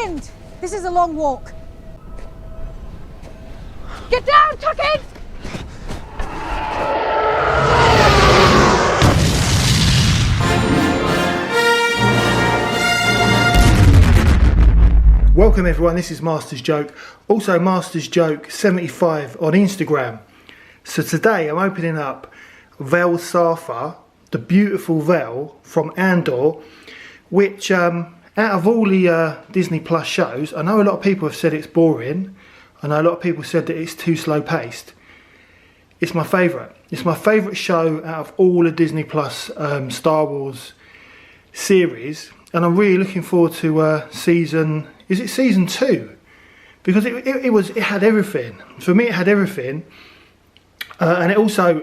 wind. This is a long walk. Get down, tuck in! Welcome everyone, this is Master's Joke, also Master's Joke 75 on Instagram. So today I'm opening up Vel Sartha, the beautiful Vel from Andor, which out of all the Disney Plus shows, I know a lot of people have said it's boring. I know a lot of people said that it's too slow paced. It's my favourite. It's my favourite show out of all the Disney Plus Star Wars series, and I'm really looking forward to season 2? Because it had everything. For me, it had everything, and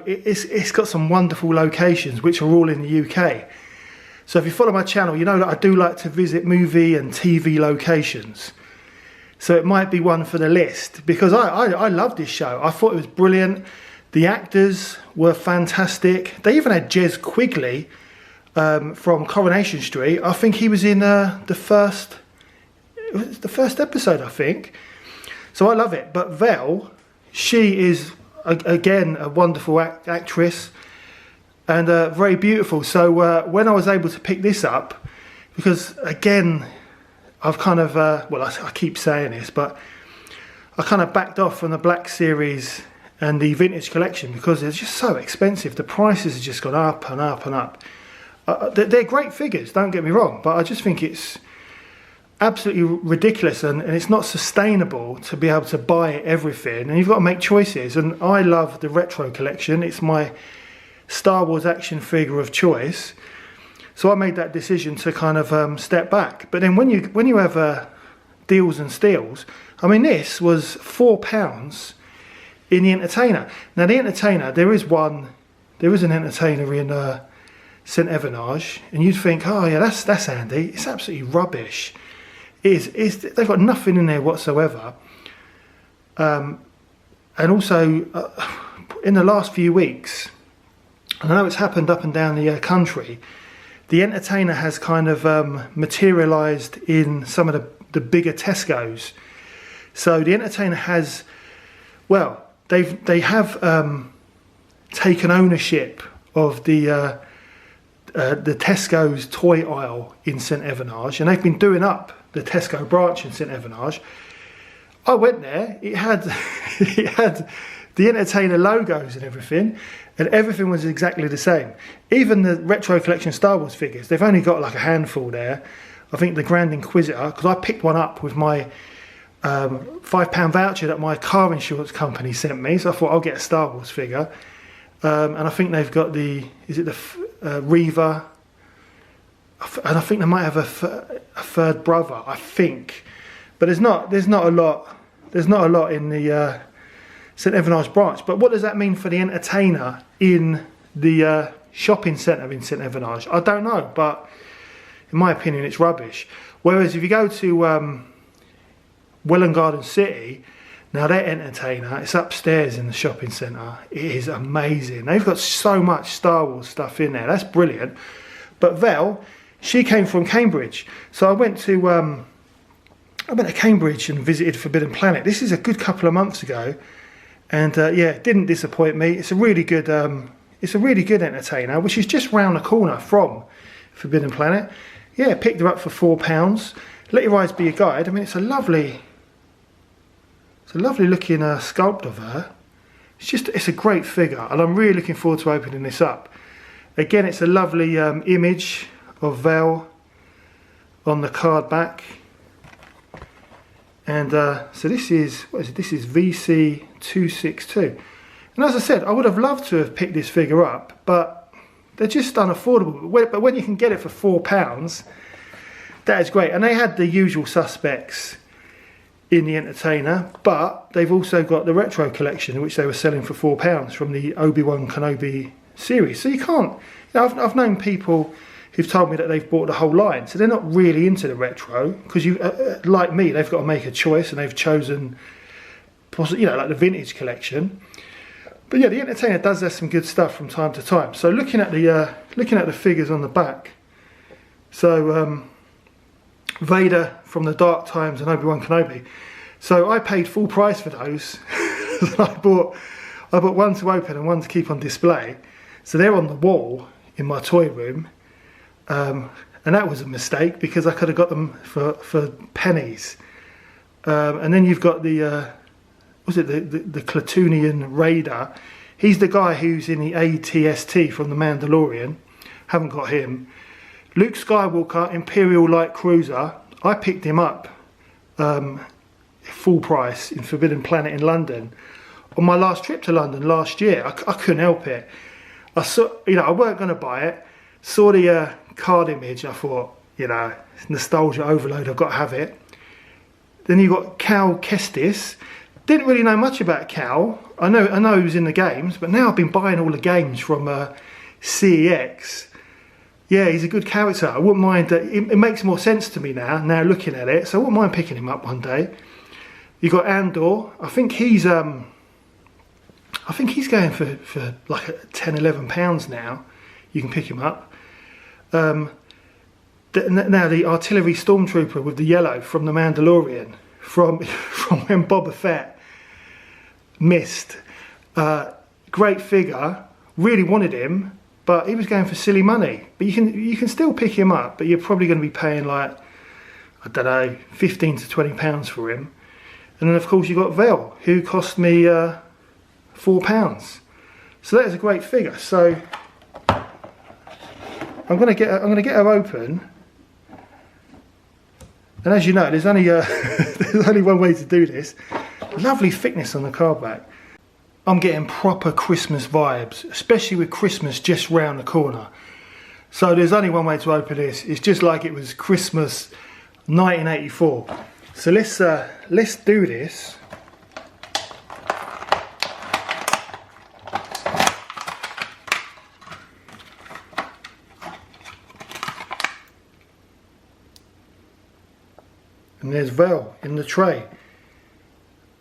it's got some wonderful locations which are all in the UK. So if you follow my channel, you know that I do like to visit movie and TV locations. So it might be one for the list, because I love this show. I thought it was brilliant. The actors were fantastic. They even had Jez Quigley from Coronation Street. I think he was in the first episode, I think. So I love it. But Vel, she is again a wonderful actress and very beautiful. So when I was able to pick this up, because again, I've kind of I keep saying this, but I kind of backed off from the Black series and the vintage collection because they're just so expensive. The prices have just gone up and up and up. They're great figures, don't get me wrong, but I just think it's absolutely ridiculous and it's not sustainable to be able to buy everything, and you've got to make choices. And I love the retro collection. It's my Star Wars action figure of choice. So I made that decision to kind of step back. But then when you have deals and steals, I mean, this was £4 in the Entertainer. Now the Entertainer, there is an Entertainer in St Evenage, and you'd think, oh yeah, that's handy. It's absolutely rubbish. They've got nothing in there whatsoever. And also in the last few weeks, I know it's happened up and down the country, the Entertainer has kind of materialised in some of the bigger Tesco's. So the Entertainer has, well, they have taken ownership of the Tesco's toy aisle in St Evenage, and they've been doing up the Tesco branch in St Evenage. I went there, it had the Entertainer logos and everything was exactly the same. Even the retro collection Star Wars figures, they've only got like a handful there. I think the Grand Inquisitor, because I picked one up with my £5 voucher that my car insurance company sent me, so I thought I'll get a Star Wars figure. And I think they've got the Reva, and I think they might have a third brother, I think. But there's not a lot in the St Evenage branch. But what does that mean for the Entertainer in the shopping centre in St Evenage? I don't know, but in my opinion, it's rubbish. Whereas if you go to Welwyn Garden City, now their Entertainer, it's upstairs in the shopping centre. It is amazing. They've got so much Star Wars stuff in there. That's brilliant. But Vel, she came from Cambridge. So I went to Cambridge and visited Forbidden Planet. This is a good couple of months ago. And yeah, it didn't disappoint me. It's a really good Entertainer, which is just round the corner from Forbidden Planet. Yeah, picked her up for £4. Let your eyes be your guide. I mean, it's a lovely looking sculpt of her. It's a great figure, and I'm really looking forward to opening this up. Again, it's a lovely image of Vel on the card back. And so this is, what is it? This is VC362. And as I said, I would have loved to have picked this figure up, but they're just unaffordable. But when you can get it for £4, that is great. And they had the usual suspects in the Entertainer, but they've also got the retro collection, which they were selling for £4 from the Obi-Wan Kenobi series. So you can't, you know, I've known people who've told me that they've bought the whole line, so they're not really into the retro, because you, like me, they've got to make a choice, and they've chosen, possibly, you know, like the vintage collection. But yeah, the Entertainer does have some good stuff from time to time. So looking at the figures on the back, so Vader from the Dark Times and Obi-Wan Kenobi. So I paid full price for those. I bought one to open and one to keep on display. So they're on the wall in my toy room. And that was a mistake because I could have got them for pennies. And then you've got the Clatoonian Raider. He's the guy who's in the ATST from the Mandalorian. Haven't got him. Luke Skywalker, Imperial Light Cruiser. I picked him up full price in Forbidden Planet in London on my last trip to London last year. I couldn't help it. I saw, I weren't going to buy it. Saw the card image. I thought, nostalgia overload. I've got to have it. Then you got Cal Kestis. Didn't really know much about Cal. I know he was in the games, but now I've been buying all the games from CEX. Yeah, he's a good character. I wouldn't mind. It makes more sense to me now looking at it. So I wouldn't mind picking him up one day. You got Andor. I think he's going for like £10-11 now. You can pick him up. Now the artillery stormtrooper with the yellow from the Mandalorian, from when Boba Fett missed. Great figure. Really wanted him. But he was going for silly money. But you can still pick him up, but you're probably going to be paying like, I don't know, £15 to £20 for him. And then of course you've got Vel, who cost me £4. So that is a great figure. So I'm going to get her open. And as you know, there's only there's only one way to do this. Lovely thickness on the card back. I'm getting proper Christmas vibes, especially with Christmas just round the corner. So there's only one way to open this. It's just like it was Christmas 1984. So let's do this. And there's Vel in the tray.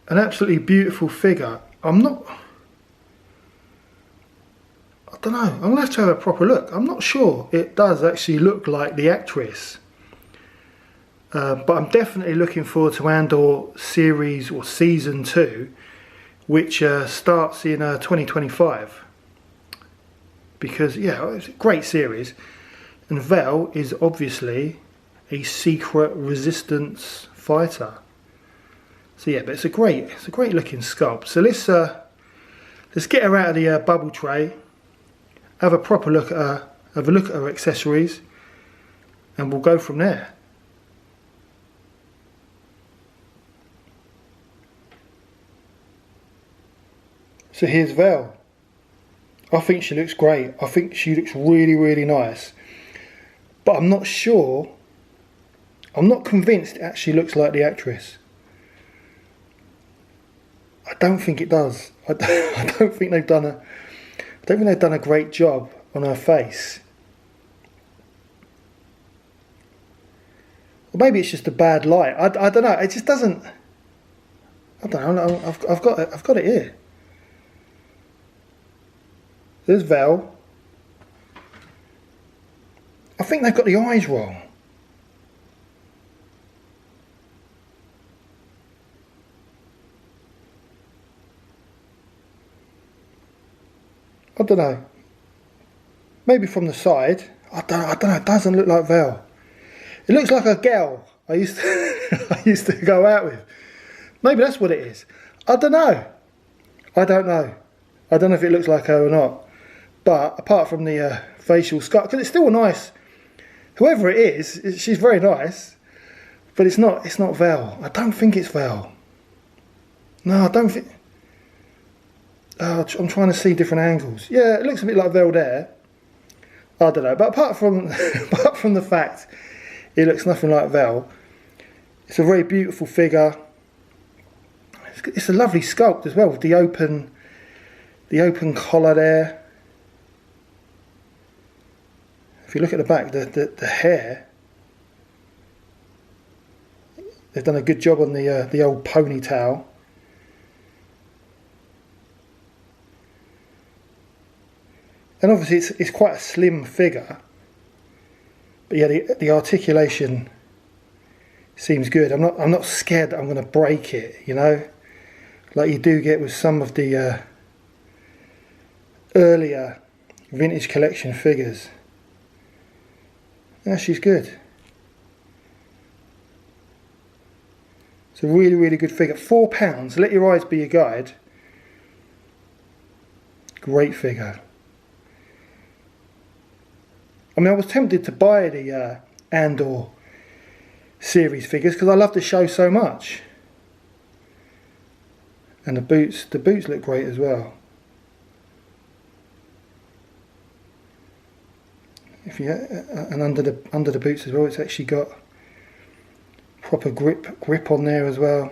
An absolutely beautiful figure. I don't know, I'm going to have a proper look. I'm not sure it does actually look like the actress. But I'm definitely looking forward to Andor series or season 2, which starts in 2025. Because, yeah, it's a great series. And Vel is obviously a secret resistance fighter. So yeah, but it's a great looking sculpt. So let's get her out of the bubble tray, have a proper look at her, have a look at her accessories, and we'll go from there. So here's Vel. I think she looks great. I think she looks really nice. But I'm not sure. I'm not convinced it actually looks like the actress. I don't think it does. I don't think they've done a great job on her face. Or maybe it's just a bad light. I don't know. It just doesn't. I don't know. I've got it here. There's Vel. I think they've got the eyes wrong. I don't know. Maybe from the side. I don't know. It doesn't look like Vel. It looks like a gal I used to go out with. Maybe that's what it is. I don't know. I don't know if it looks like her or not. But apart from the facial sculpt, because it's still nice. Whoever it is, she's very nice. But it's not Vel. I don't think it's Vel. No, I don't think. I'm trying to see different angles. Yeah, it looks a bit like Vel there. I don't know. But apart from the fact it looks nothing like Vel, it's a very beautiful figure. It's a lovely sculpt as well, with the open collar there. If you look at the back, the hair, they've done a good job on the old ponytail. And obviously it's quite a slim figure, but yeah, the articulation seems good. I'm not scared that I'm going to break it, you know, like you do get with some of the earlier vintage collection figures. Yeah, she's good. It's a really, really good figure. £4. Let your eyes be your guide. Great figure. I mean, I was tempted to buy the Andor series figures because I love the show so much. And the boots look great as well. If you and under the boots as well, it's actually got proper grip on there as well.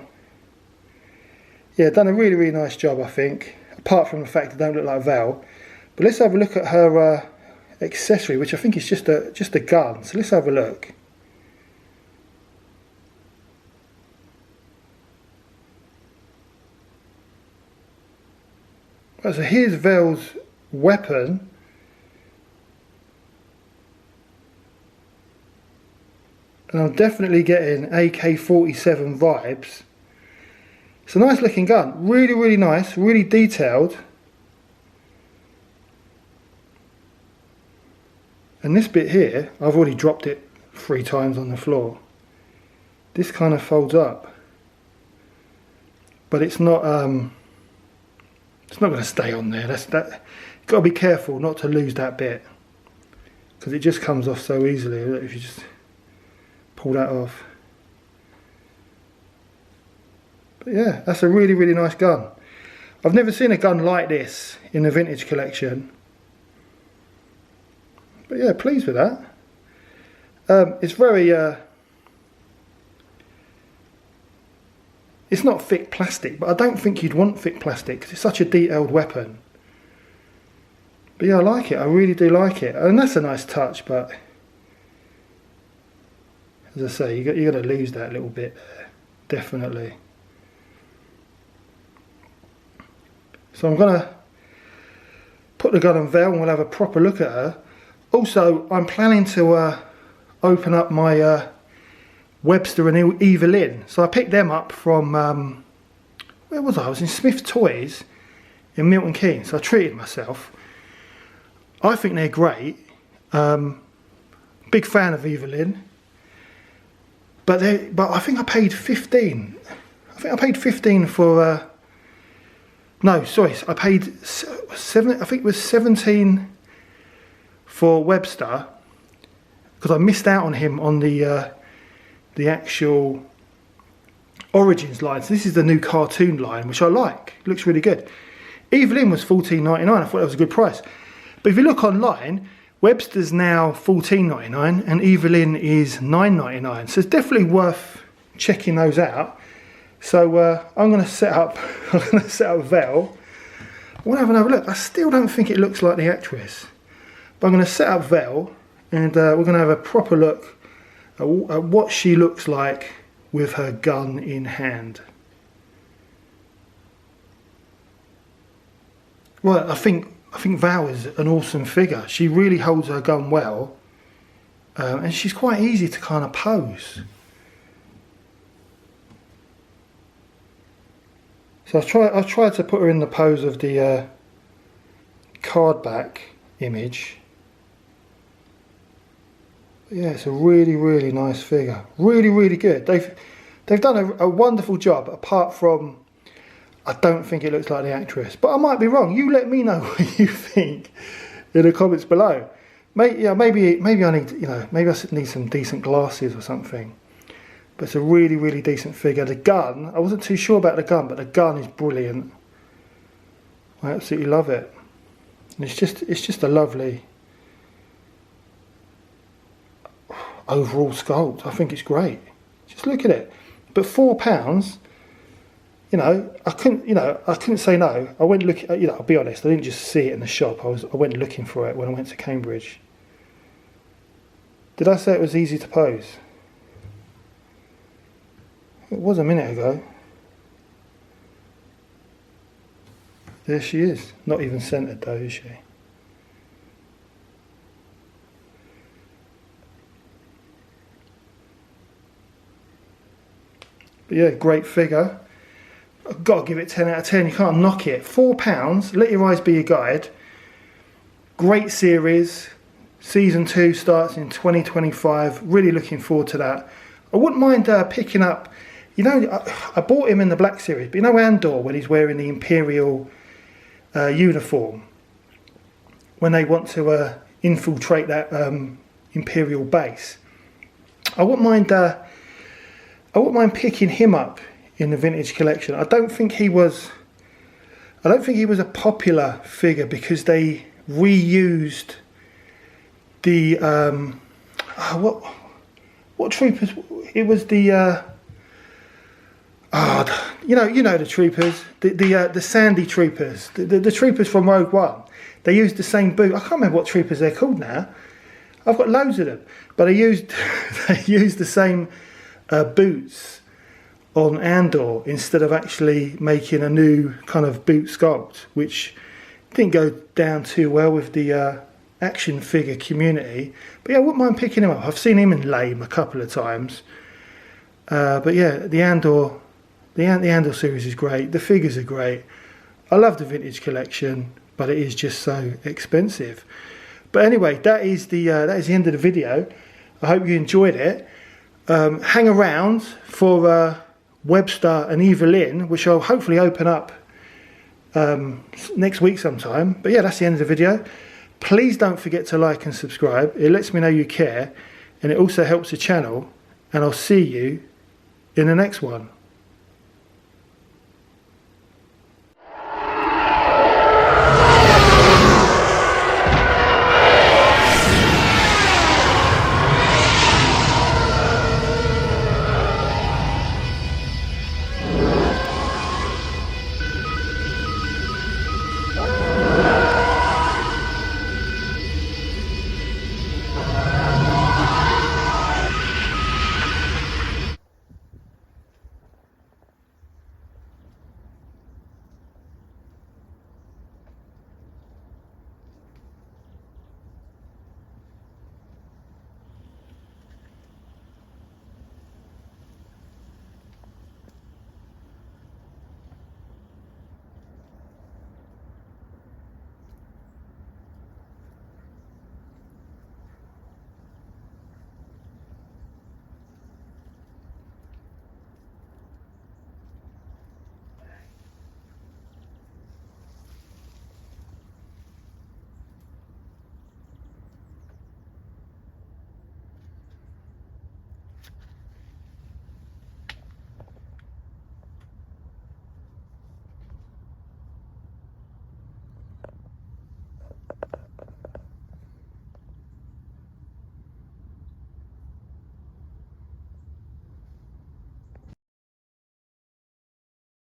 Yeah, done a really, really nice job, I think. Apart from the fact they don't look like Vel. But let's have a look at her accessory, which I think is just a gun. So let's have a look. Right, so here's Vel's weapon. And I'm definitely getting AK-47 vibes. It's a nice looking gun, really, really nice, really detailed. And this bit here, I've already dropped it 3 times on the floor. This kind of folds up, but it's not going to stay on there. You've got to be careful not to lose that bit, because it just comes off so easily if you just pull that off. But yeah, that's a really, really nice gun. I've never seen a gun like this in the vintage collection. But yeah, pleased with that. It's very it's not thick plastic, but I don't think you'd want thick plastic because it's such a detailed weapon. But yeah, I like it. I really do like it, and that's a nice touch. But as I say, you got to lose that little bit there, definitely. So I'm gonna put the gun on Vel and we'll have a proper look at her. Also, I'm planning to open up my Webster and Evelyn. So I picked them up from, where was I? I was in Smith Toys in Milton Keynes. So I treated myself. I think they're great. Big fan of Evelyn. But I think I paid 15. I think I paid 15 for, no, sorry, I paid 7, I think it was 17 for Webster, because I missed out on him on the actual Origins line. So this is the new cartoon line, which I like. It looks really good. Evelyn was $14.99. I thought that was a good price. But if you look online, Webster's now $14.99 and Evelyn is $9.99. So it's definitely worth checking those out. So I'm going to set up Vel. I want to have another look. I still don't think it looks like the actress. But I'm going to set up Vel and we're going to have a proper look at what she looks like with her gun in hand. Well, I think Val is an awesome figure. She really holds her gun well, and she's quite easy to kind of pose. So I've tried to put her in the pose of the card back image. But yeah, it's a really, really nice figure. Really, really good. They've done a wonderful job. Apart from, I don't think it looks like the actress, but I might be wrong. You let me know what you think in the comments below. Maybe I need, maybe I need some decent glasses or something. But it's a really, really decent figure. The gun, I wasn't too sure about the gun, but the gun is brilliant. I absolutely love it. And it's just a lovely overall sculpt. I think it's great. Just look at it. But £4. I couldn't say no. I went looking. I'll be honest. I didn't just see it in the shop. I went looking for it when I went to Cambridge. Did I say it was easy to pose? It was a minute ago. There she is. Not even centered though, is she? But yeah, great figure. I've got to give it 10 out of 10. You can't knock it. £4. Let Your Eyes Be Your Guide. Great series. Season 2 starts in 2025. Really looking forward to that. I wouldn't mind picking up, you know, I bought him in the Black series, but you know Andor, when he's wearing the Imperial uniform, when they want to infiltrate that Imperial base. I wouldn't mind picking him up in the vintage collection. I don't think he was a popular figure because they reused the what troopers? It was the you know the troopers, the Sandy troopers, the troopers from Rogue One. They used the same boot. I can't remember what troopers they're called now. I've got loads of them, but they used the same boots on Andor instead of actually making a new kind of boot sculpt, which didn't go down too well with the action figure community. But yeah, I wouldn't mind picking him up. I've seen him in Lame a couple of times. But yeah, the Andor series is great. The figures are great. I love the vintage collection, but it is just so expensive. But anyway, that is the end of the video. I hope you enjoyed it. Hang around for Webster and Evelyn, which I'll hopefully open up next week sometime. But yeah, that's the end of the video. Please don't forget to like and subscribe. It lets me know you care, and it also helps the channel. And I'll see you in the next one.